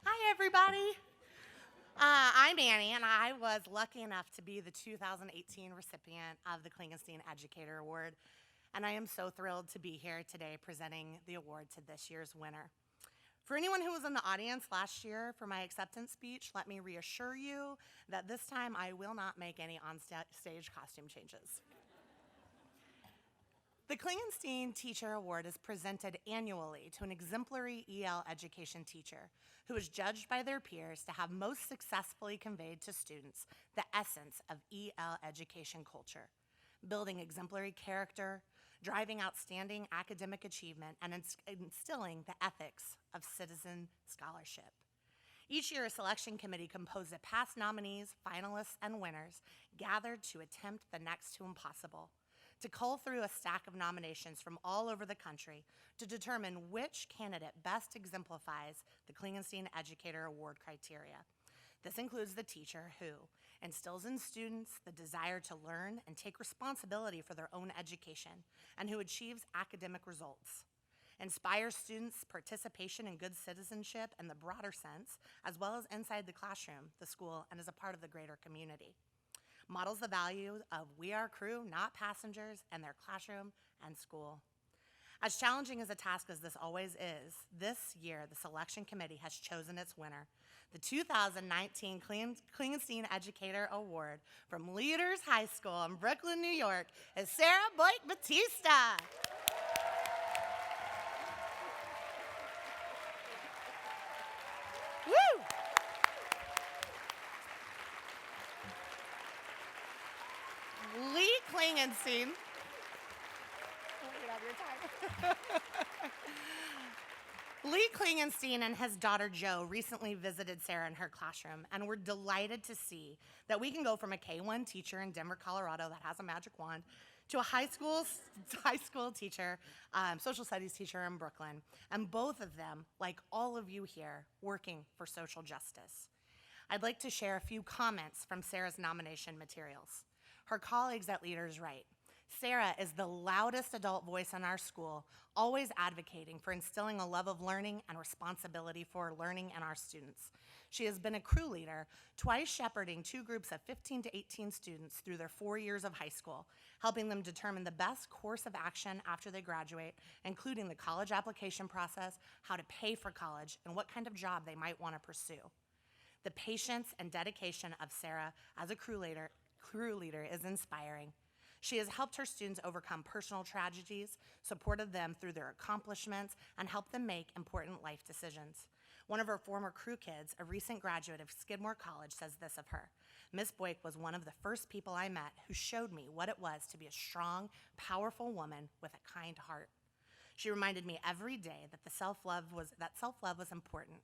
Hi, everybody. I'm Annie, and I was lucky enough to be the 2018 recipient of the Klingenstein Educator Award, and I am so thrilled to be here today presenting the award to this year's winner. For anyone who was in the audience last year for my acceptance speech, let me reassure you that this time I will not make any on-stage costume changes. The Klingenstein Teacher Award is presented annually to an exemplary EL education teacher who is judged by their peers to have most successfully conveyed to students the essence of EL education culture, building exemplary character, driving outstanding academic achievement, and instilling the ethics of citizen scholarship. Each year, a selection committee composed of past nominees, finalists, and winners gathered to attempt the next to impossible, to cull through a stack of nominations from all over the country to determine which candidate best exemplifies the Klingenstein Educator Award criteria. This includes the teacher who instills in students the desire to learn and take responsibility for their own education, and who achieves academic results, inspires students' participation in good citizenship in the broader sense, as well as inside the classroom, the school, and as a part of the greater community, models the value of we are crew, not passengers, in their classroom and school. As challenging as a task as this always is, this year the selection committee has chosen its winner. The 2019 Klingenstein Educator Award from Leaders High School in Brooklyn, New York is Sara Boeck Batista. Woo! Lee Klingenstein. Lee Klingenstein and his daughter Jo recently visited Sara in her classroom, and we're delighted to see that we can go from a K-1 teacher in Denver, Colorado that has a magic wand to a high school teacher, social studies teacher in Brooklyn, and both of them, like all of you here, working for social justice. I'd like to share a few comments from Sara's nomination materials. Her colleagues at Leaders write, Sara is the loudest adult voice in our school, always advocating for instilling a love of learning and responsibility for learning in our students. She has been a crew leader, twice shepherding two groups of 15 to 18 students through their 4 years of high school, helping them determine the best course of action after they graduate, including the college application process, how to pay for college, and what kind of job they might want to pursue. The patience and dedication of Sara as a crew leader is inspiring. She has helped her students overcome personal tragedies, supported them through their accomplishments, and helped them make important life decisions. One of her former crew kids, a recent graduate of Skidmore College, says this of her. Miss Boeck was one of the first people I met who showed me what it was to be a strong, powerful woman with a kind heart. She reminded me every day that self-love was important.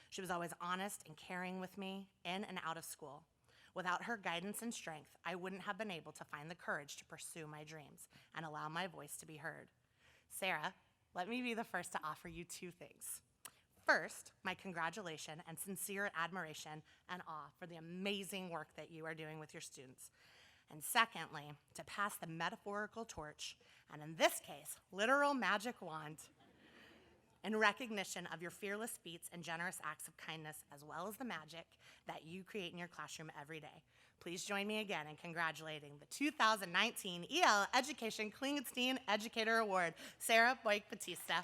She was always honest and caring with me in and out of school. Without her guidance and strength, I wouldn't have been able to find the courage to pursue my dreams and allow my voice to be heard. Sara, let me be the first to offer you two things. First, my congratulations and sincere admiration and awe for the amazing work that you are doing with your students. And secondly, to pass the metaphorical torch, and in this case, literal magic wand, in recognition of your fearless feats and generous acts of kindness, as well as the magic that you create in your classroom every day. Please join me again in congratulating the 2019 EL Education Klingenstein Educator Award, Sara Boeck Batista.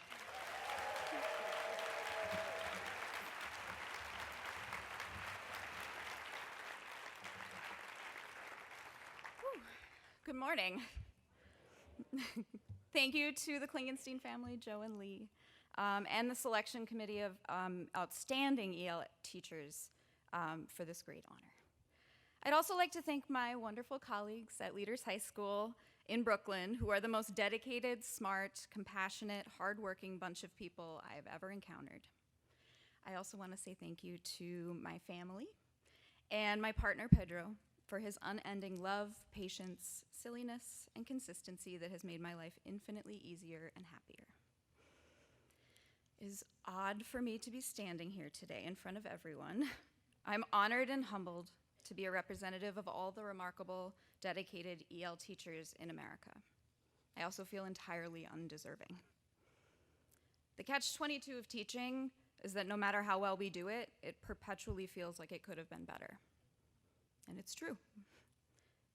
Good morning. Thank you to the Klingenstein family, Jo and Lee, and the selection committee of outstanding EL teachers for this great honor. I'd also like to thank my wonderful colleagues at Leaders High School in Brooklyn, who are the most dedicated, smart, compassionate, hardworking bunch of people I've ever encountered. I also want to say thank you to my family and my partner, Pedro, for his unending love, patience, silliness, and consistency that has made my life infinitely easier and happier. It is odd for me to be standing here today in front of everyone. I'm honored and humbled to be a representative of all the remarkable, dedicated EL teachers in America. I also feel entirely undeserving. The catch-22 of teaching is that no matter how well we do it, it perpetually feels like it could have been better. And it's true.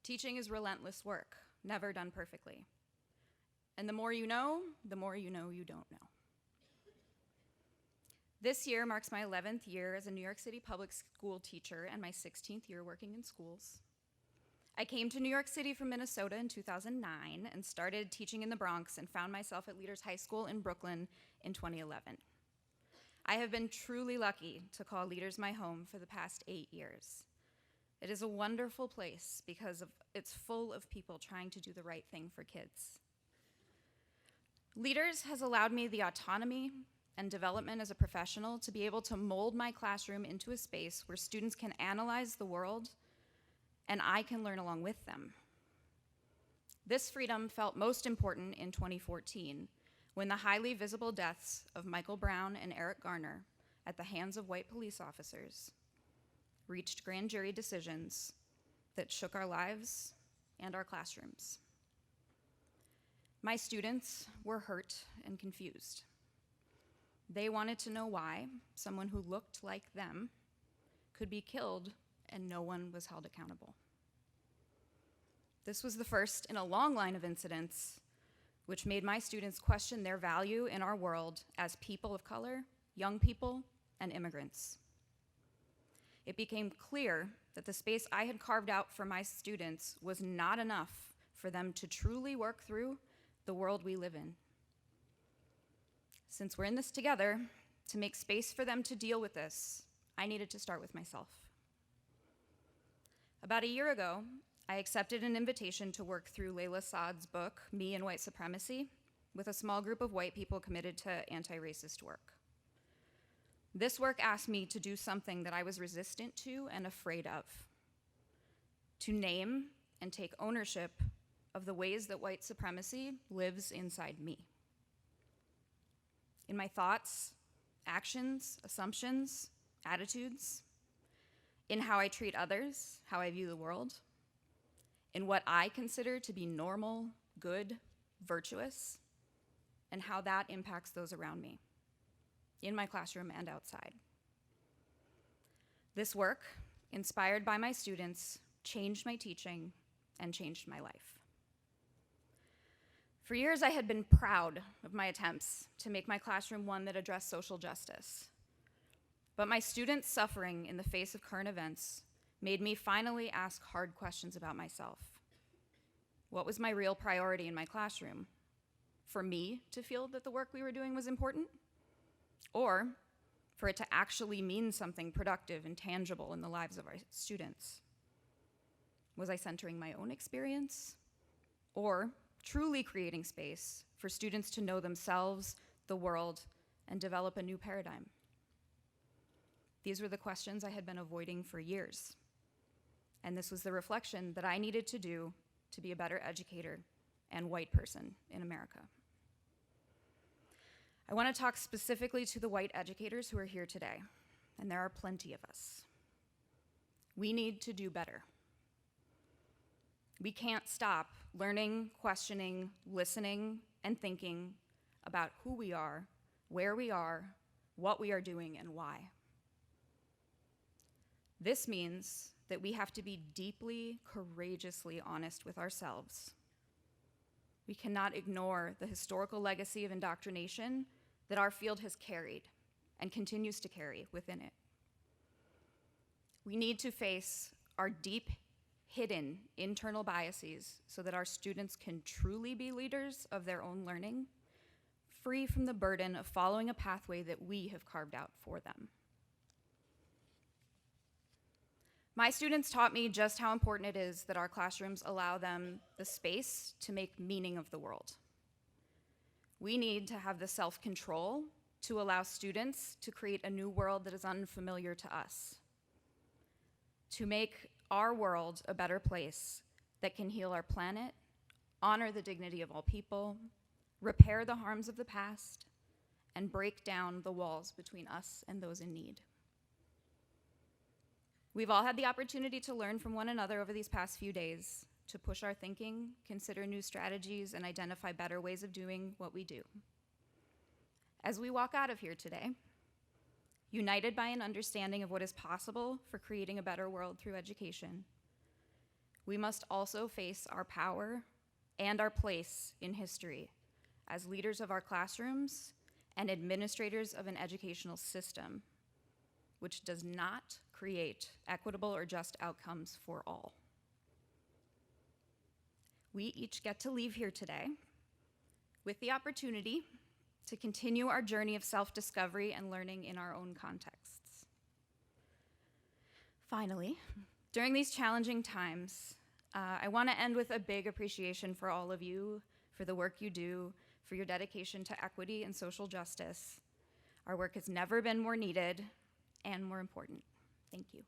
Teaching is relentless work, never done perfectly. And the more you know you don't know. This year marks my 11th year as a New York City public school teacher and my 16th year working in schools. I came to New York City from Minnesota in 2009 and started teaching in the Bronx and found myself at Leaders High School in Brooklyn in 2011. I have been truly lucky to call Leaders my home for the past 8 years. It is a wonderful place because it's full of people trying to do the right thing for kids. Leaders has allowed me the autonomy and development as a professional to be able to mold my classroom into a space where students can analyze the world and I can learn along with them. This freedom felt most important in 2014 when the highly visible deaths of Michael Brown and Eric Garner at the hands of white police officers reached grand jury decisions that shook our lives and our classrooms. My students were hurt and confused. They wanted to know why someone who looked like them could be killed and no one was held accountable. This was the first in a long line of incidents which made my students question their value in our world as people of color, young people, and immigrants. It became clear that the space I had carved out for my students was not enough for them to truly work through the world we live in. Since we're in this together, to make space for them to deal with this, I needed to start with myself. About a year ago, I accepted an invitation to work through Layla Saad's book, Me and White Supremacy, with a small group of white people committed to anti-racist work. This work asked me to do something that I was resistant to and afraid of, to name and take ownership of the ways that white supremacy lives inside me. In my thoughts, actions, assumptions, attitudes, in how I treat others, how I view the world, in what I consider to be normal, good, virtuous, and how that impacts those around me, in my classroom and outside. This work, inspired by my students, changed my teaching and changed my life. For years, I had been proud of my attempts to make my classroom one that addressed social justice. But my students' suffering in the face of current events made me finally ask hard questions about myself. What was my real priority in my classroom? For me to feel that the work we were doing was important? Or for it to actually mean something productive and tangible in the lives of our students? Was I centering my own experience? Or truly creating space for students to know themselves, the world, and develop a new paradigm? These were the questions I had been avoiding for years. And this was the reflection that I needed to do to be a better educator and white person in America. I want to talk specifically to the white educators who are here today, and there are plenty of us. We need to do better. We can't stop learning, questioning, listening, and thinking about who we are, where we are, what we are doing, and why. This means that we have to be deeply, courageously honest with ourselves. We cannot ignore the historical legacy of indoctrination that our field has carried and continues to carry within it. We need to face our deep, hidden internal biases so that our students can truly be leaders of their own learning, free from the burden of following a pathway that we have carved out for them. My students taught me just how important it is that our classrooms allow them the space to make meaning of the world. We need to have the self-control to allow students to create a new world that is unfamiliar to us, to make our world a better place that can heal our planet, honor the dignity of all people, repair the harms of the past, and break down the walls between us and those in need. We've all had the opportunity to learn from one another over these past few days, to push our thinking, consider new strategies, and identify better ways of doing what we do. As we walk out of here today, united by an understanding of what is possible for creating a better world through education, we must also face our power and our place in history as leaders of our classrooms and administrators of an educational system which does not create equitable or just outcomes for all. We each get to leave here today with the opportunity to continue our journey of self-discovery and learning in our own contexts. Finally, during these challenging times, I want to end with a big appreciation for all of you, for the work you do, for your dedication to equity and social justice. Our work has never been more needed and more important. Thank you.